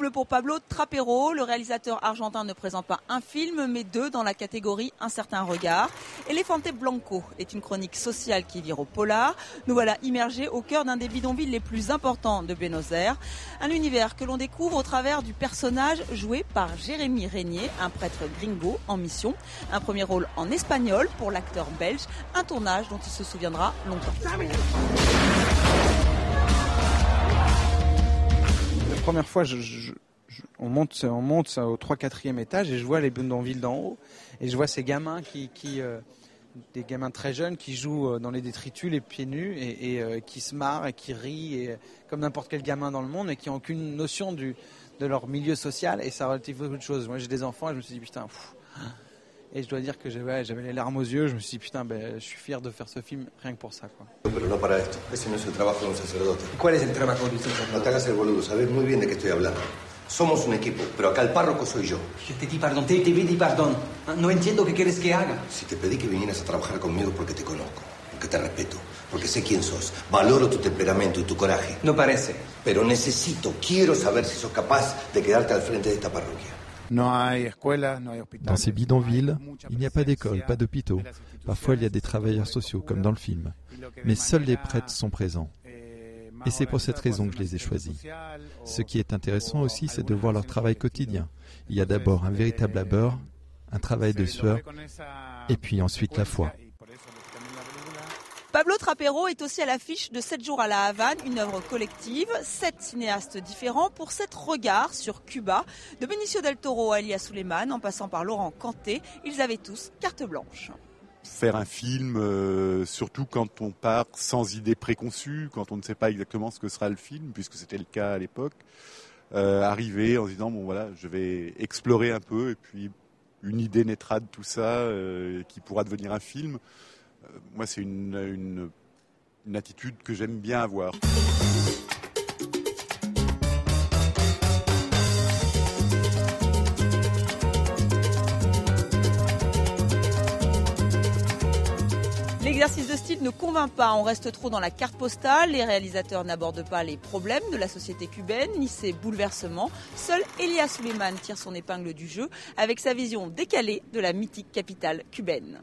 double pour Pablo Trapero. Le réalisateur argentin ne présente pas un film, mais 2 dans la catégorie Un certain regard. Elefante Blanco est une chronique sociale qui vire au polar. Nous voilà immergés au cœur d'un des bidonvilles les plus importants de Buenos Aires. Un univers que l'on découvre au travers du personnage joué par Jérémy Régnier, un prêtre gringo en mission. Un premier rôle en espagnol pour l'acteur belge, un tournage dont il se souviendra longtemps. La première fois, on monte au 3-4e étage et je vois les bidonvilles d'en haut. Et je vois ces gamins des gamins très jeunes qui jouent dans les détritus, les pieds nus, et qui se marrent et qui rient, comme n'importe quel gamin dans le monde, et qui n'ont aucune notion de leur milieu social. Et ça relative beaucoup de choses. Moi, j'ai des enfants et je me suis dit, putain, et je dois dire que j'avais les larmes aux yeux. Je me suis dit, putain, je suis fier de faire ce film rien que pour ça, quoi. Pero no para esto. Ese no es el trabajo de un sacerdote. ¿Cuál es el trabajo de un sacerdote? No te hagas el boludo, sabes muy bien de qué estoy hablando. Somos un equipo, pero acá el párroco soy yo. Je te di pardon, te di pardon. No entiendo qué quieres que haga. Si te pedí que vinieras a trabajar conmigo porque te conozco, porque te respeto, porque sé quién sos, valoro tu temperamento y tu coraje. No parece. Pero quiero saber si sos capaz de quedarte al frente de esta parroquia. Dans ces bidonvilles, il n'y a pas d'école, pas d'hôpitaux. Parfois, il y a des travailleurs sociaux, comme dans le film. Mais seuls les prêtres sont présents. Et c'est pour cette raison que je les ai choisis. Ce qui est intéressant aussi, c'est de voir leur travail quotidien. Il y a d'abord un véritable labeur, un travail de sueur, et puis ensuite la foi. Pablo Trapero est aussi à l'affiche de 7 jours à la Havane, une œuvre collective, 7 cinéastes différents pour 7 regards sur Cuba. De Benicio del Toro à Elia Suleiman, en passant par Laurent Canté, ils avaient tous carte blanche. Faire un film, surtout quand on part sans idée préconçue, quand on ne sait pas exactement ce que sera le film, puisque c'était le cas à l'époque, arriver en se disant, bon voilà, je vais explorer un peu, et puis une idée naîtra de tout ça, qui pourra devenir un film. Moi, c'est une attitude que j'aime bien avoir. L'exercice de style ne convainc pas, on reste trop dans la carte postale, les réalisateurs n'abordent pas les problèmes de la société cubaine, ni ses bouleversements. Seul Elia Suleiman tire son épingle du jeu avec sa vision décalée de la mythique capitale cubaine.